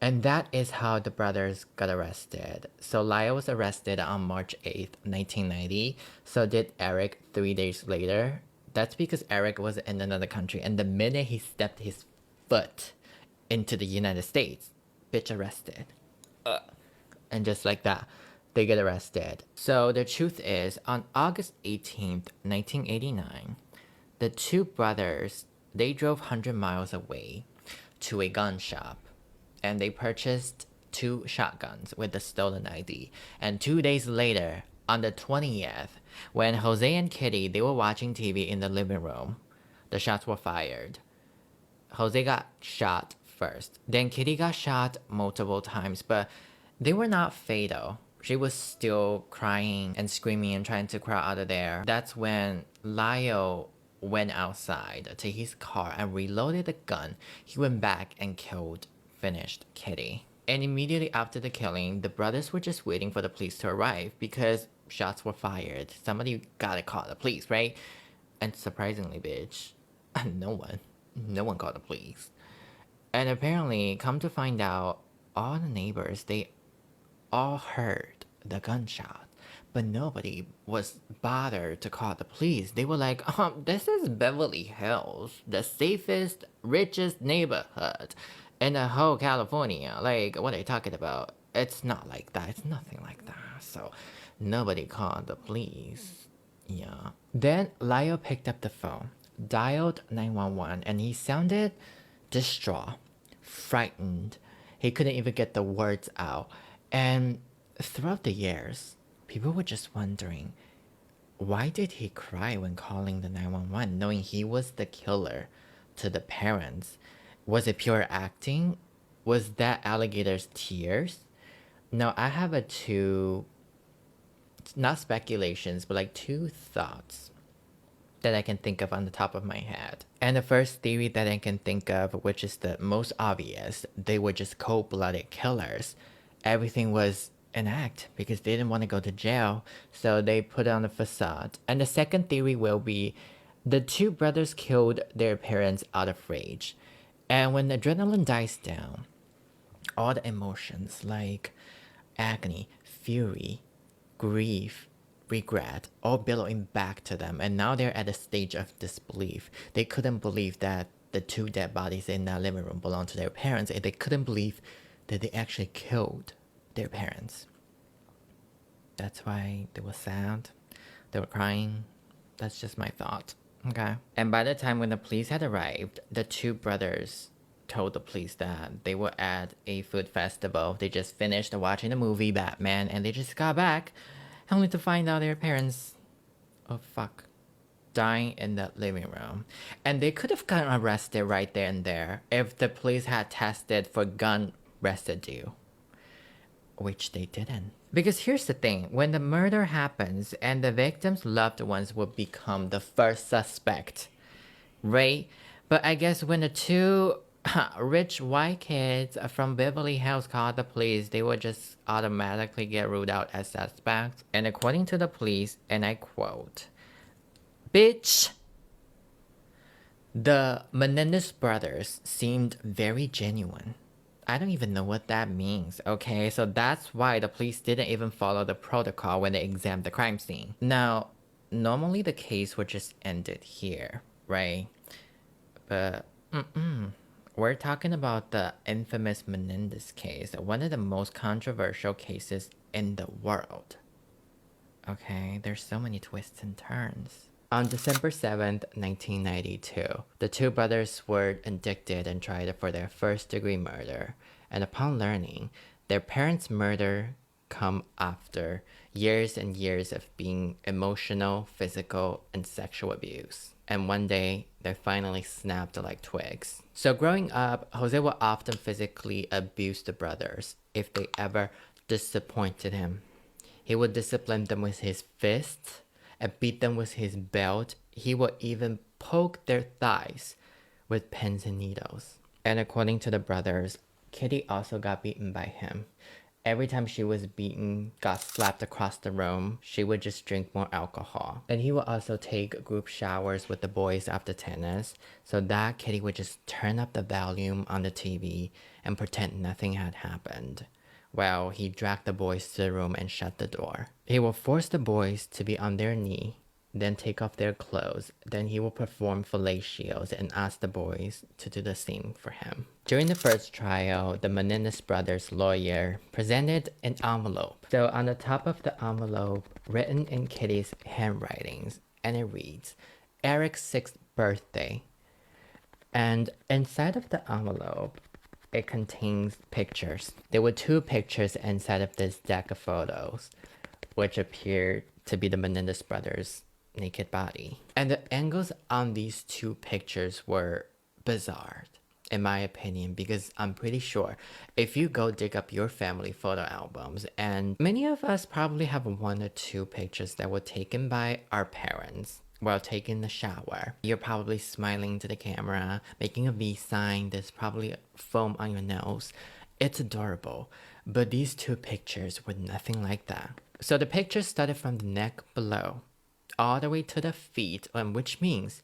And that is how the brothers got arrested. So Lyle was arrested on March 8th, 1990. So did Eric 3 days later. That's because Eric was in another country, and the minute he stepped his foot into the United States, bitch arrested. And just like that, they get arrested. So the truth is, on August 18th, 1989, the two brothers, they drove 100 miles away to a gun shop, and they purchased 2 shotguns with the stolen ID. And 2 days later, on the 20th, when Jose and Kitty, they were watching TV in the living room, the shots were fired. Jose got shot first. Then Kitty got shot multiple times, but they were not fatal. She was still crying and screaming and trying to crawl out of there. That's when Lyle went outside to his car and reloaded the gun. He went back and finished Kitty. And immediately after the killing, the brothers were just waiting for the police to arrive because shots were fired. Somebody gotta call the police, right? And surprisingly, bitch, no one called the police. And apparently, come to find out, all the neighbors, they all heard the gunshot, but nobody was bothered to call the police. They were like, this is Beverly Hills, the safest, richest neighborhood in the whole California. Like, what are you talking about? It's not like that. It's nothing like that. So nobody called the police. Yeah. Then Lyle picked up the phone, dialed 911, and he sounded distraught, frightened. He couldn't even get the words out. And throughout the years, people were just wondering, why did he cry when calling the 911, knowing he was the killer to the parents? Was it pure acting? Was that alligator's tears? Now, I have not speculations, but like 2 thoughts that I can think of on the top of my head. And the first theory that I can think of, which is the most obvious, they were just cold-blooded killers. Everything was an act because they didn't want to go to jail, so they put on a facade. And the second theory will be the 2 brothers killed their parents out of rage. And when adrenaline dies down, all the emotions like agony, fury, grief, regret, all billowing back to them. And now they're at a stage of disbelief. They couldn't believe that the 2 dead bodies in that living room belonged to their parents, and they couldn't believe that they actually killed their parents. That's why they were sad. They were crying. That's just my thought. Okay. And by the time when the police had arrived, the 2 brothers told the police that they were at a food festival. They just finished watching the movie Batman, and they just got back only to find out their parents, dying in the living room. And they could have gotten arrested right there and there if the police had tested for gun residue, which they didn't. Because here's the thing, when the murder happens and the victim's loved ones will become the first suspect, right? But I guess when the 2 rich white kids from Beverly Hills called the police, they would just automatically get ruled out as suspects. And according to the police, and I quote, "Bitch, the Menendez brothers seemed very genuine." I don't even know what that means, okay? So that's why the police didn't even follow the protocol when they examined the crime scene. Now, normally the case would just end it here, right? But, we're talking about the infamous Menendez case, one of the most controversial cases in the world. Okay, there's so many twists and turns. On December 7th, 1992, the 2 brothers were indicted and tried for their first-degree murder. And upon learning, their parents' murder come after years and years of being emotional, physical, and sexual abuse. And one day, they finally snapped like twigs. So growing up, Jose would often physically abuse the brothers if they ever disappointed him. He would discipline them with his fists and beat them with his belt. He would even poke their thighs with pins and needles. And according to the brothers, Kitty also got beaten by him. Every time she was beaten, got slapped across the room, she would just drink more alcohol. And he would also take group showers with the boys after tennis, so that Kitty would just turn up the volume on the TV and pretend nothing had happened. Well, he dragged the boys to the room and shut the door. He will force the boys to be on their knee, then take off their clothes. Then he will perform fellatio and ask the boys to do the same for him. During the first trial, the Menendez brothers' lawyer presented an envelope. So on the top of the envelope, written in Kitty's handwritings, and it reads, Eric's 6th birthday. And inside of the envelope, it contains pictures. There were 2 pictures inside of this deck of photos, which appeared to be the Menendez brothers' naked body. And the angles on these 2 pictures were bizarre, in my opinion, because I'm pretty sure if you go dig up your family photo albums, and many of us probably have 1 or 2 pictures that were taken by our parents while taking the shower. You're probably smiling to the camera, making a V sign, there's probably foam on your nose. It's adorable, but these 2 pictures were nothing like that. So the pictures started from the neck below, all the way to the feet, which means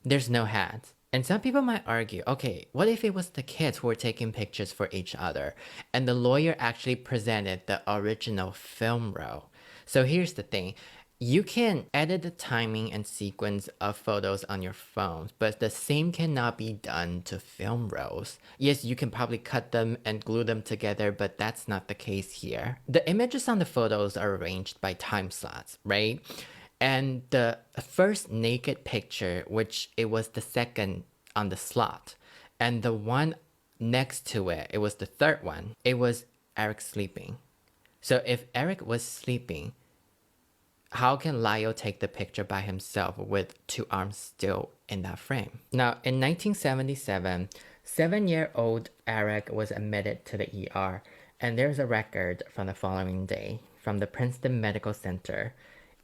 there's no hands. And some people might argue, okay, what if it was the kids who were taking pictures for each other, and the lawyer actually presented the original film roll? So here's the thing. You can edit the timing and sequence of photos on your phone, but the same cannot be done to film rolls. Yes, you can probably cut them and glue them together, but that's not the case here. The images on the photos are arranged by time slots, right? And the first naked picture, which it was the second on the slot, and the one next to it, it was the third one, it was Eric sleeping. So if Eric was sleeping, how can Lyle take the picture by himself with 2 arms still in that frame? Now, in 1977, 7-year-old Eric was admitted to the ER, and there's a record from the following day from the Princeton Medical Center,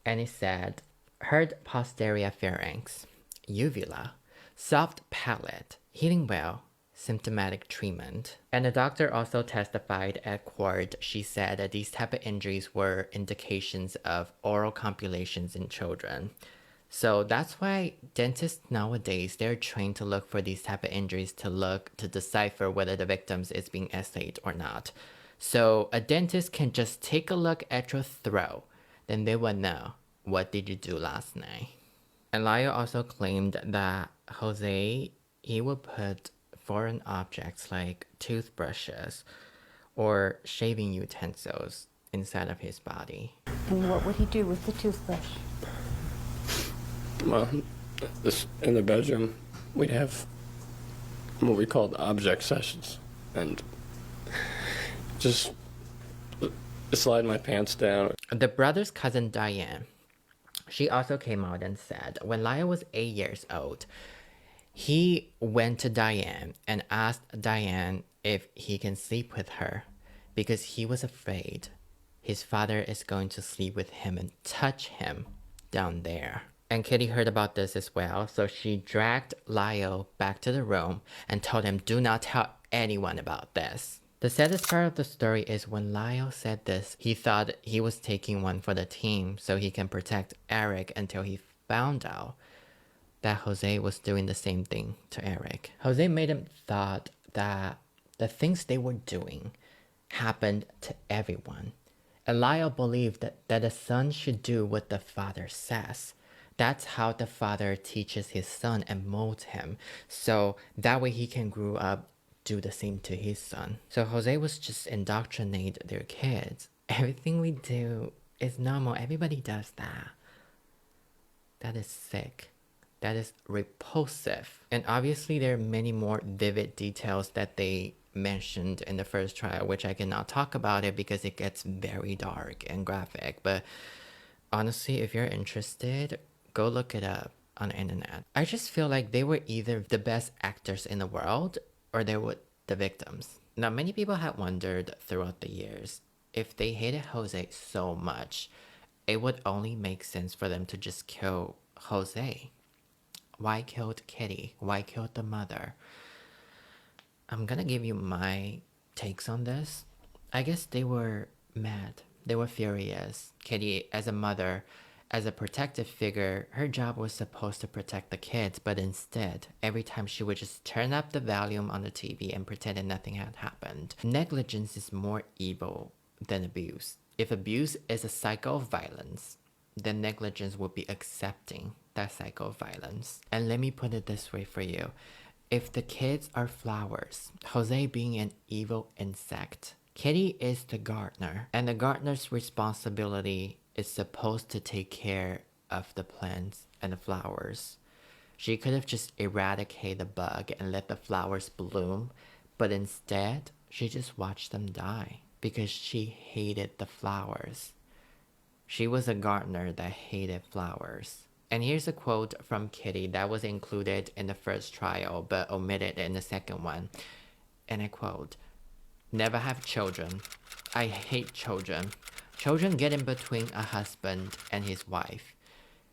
and it said, heard posterior pharynx, uvula, soft palate, healing well, symptomatic treatment. And the doctor also testified at court. She said that these type of injuries were indications of oral complications in children. So that's why dentists nowadays, they're trained to look for these type of injuries to decipher whether the victims is being essayed or not. So a dentist can just take a look at your throat, then they will know, what did you do last night? And Lyle also claimed that Jose, he would put foreign objects like toothbrushes or shaving utensils inside of his body. And what would he do with the toothbrush? Well, in the bedroom, we'd have what we called object sessions, and just slide my pants down. The brother's cousin Diane, she also came out and said when Lyle was 8 years old, he went to Diane and asked Diane if he can sleep with her because he was afraid his father is going to sleep with him and touch him down there. And Kitty heard about this as well, so she dragged Lyle back to the room and told him, do not tell anyone about this. The saddest part of the story is when Lyle said this, he thought he was taking one for the team so he can protect Eric until he found out that Jose was doing the same thing to Eric. Jose made him thought that the things they were doing happened to everyone. And Lyle believed that the son should do what the father says. That's how the father teaches his son and molds him. So that way he can grow up, do the same to his son. So Jose was just indoctrinate their kids. Everything we do is normal. Everybody does that. That is sick. That is repulsive. And obviously there are many more vivid details that they mentioned in the first trial, which I cannot talk about it because it gets very dark and graphic. But honestly, if you're interested, go look it up on the internet. I just feel like they were either the best actors in the world or they were the victims. Now, many people had wondered throughout the years if they hated Jose so much, it would only make sense for them to just kill Jose. Why killed Kitty? Why killed the mother? I'm gonna give you my takes on this. I guess they were mad. They were furious. Katie, as a mother, as a protective figure, her job was supposed to protect the kids, but instead, every time she would just turn up the volume on the TV and pretend that nothing had happened. Negligence is more evil than abuse. If abuse is a cycle of violence, then negligence would be accepting that cycle of violence. And let me put it this way for you. If the kids are flowers, Jose being an evil insect, Kitty is the gardener, and the gardener's responsibility is supposed to take care of the plants and the flowers. She could have just eradicated the bug and let the flowers bloom, but instead, she just watched them die because she hated the flowers. She was a gardener that hated flowers. And here's a quote from Kitty that was included in the first trial but omitted in the second one. And I quote, "Never have children. I hate children. Children get in between a husband and his wife."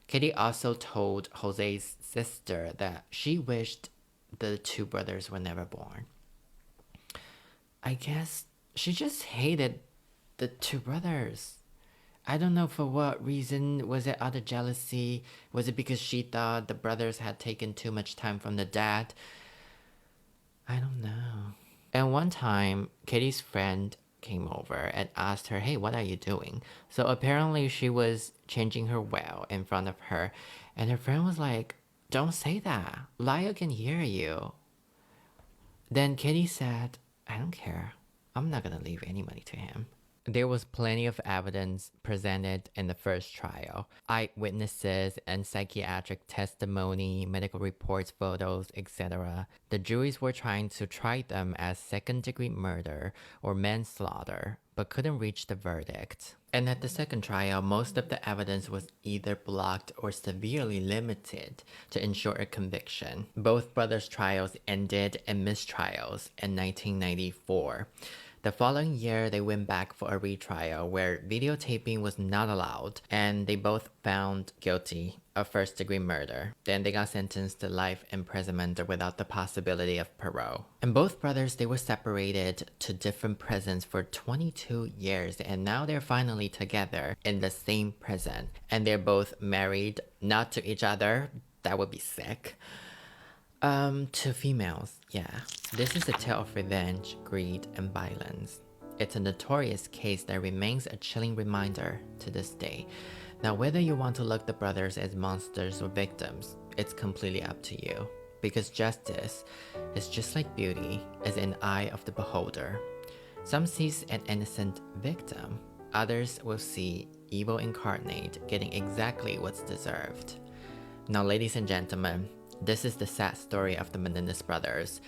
Kitty also told Jose's sister that she wished the two brothers were never born. I guess she just hated the two brothers. I don't know for what reason. Was it out of jealousy? Was it because she thought the brothers had taken too much time from the dad? I don't know. And one time, Kitty's friend came over and asked her, "Hey, what are you doing?" So apparently she was changing her well in front of her. And her friend was like, "Don't say that. Lyle can hear you." Then Kitty said, "I don't care. I'm not gonna leave any money to him." There was plenty of evidence presented in the first trial. Eyewitnesses and psychiatric testimony, medical reports, photos, etc. The juries were trying to try them as second-degree murder or manslaughter, but couldn't reach the verdict. And at the second trial, most of the evidence was either blocked or severely limited to ensure a conviction. Both brothers' trials ended in mistrials in 1994. The following year, they went back for a retrial where videotaping was not allowed, and they both found guilty of first-degree murder. Then they got sentenced to life imprisonment without the possibility of parole. And both brothers, they were separated to different prisons for 22 years, and now they're finally together in the same prison. And they're both married, not to each other. That would be sick. To females, yeah. This is a tale of revenge, greed, and violence. It's a notorious case that remains a chilling reminder to this day. Now, whether you want to look the brothers as monsters or victims, it's completely up to you. Because justice is just like beauty, is in the eye of the beholder. Some sees an innocent victim, others will see evil incarnate getting exactly what's deserved. Now, ladies and gentlemen, this is the sad story of the Menendez brothers.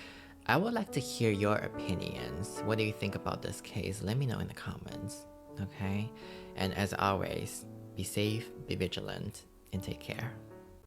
I would like to hear your opinions. What do you think about this case? Let me know in the comments, okay? And as always, be safe, be vigilant, and take care.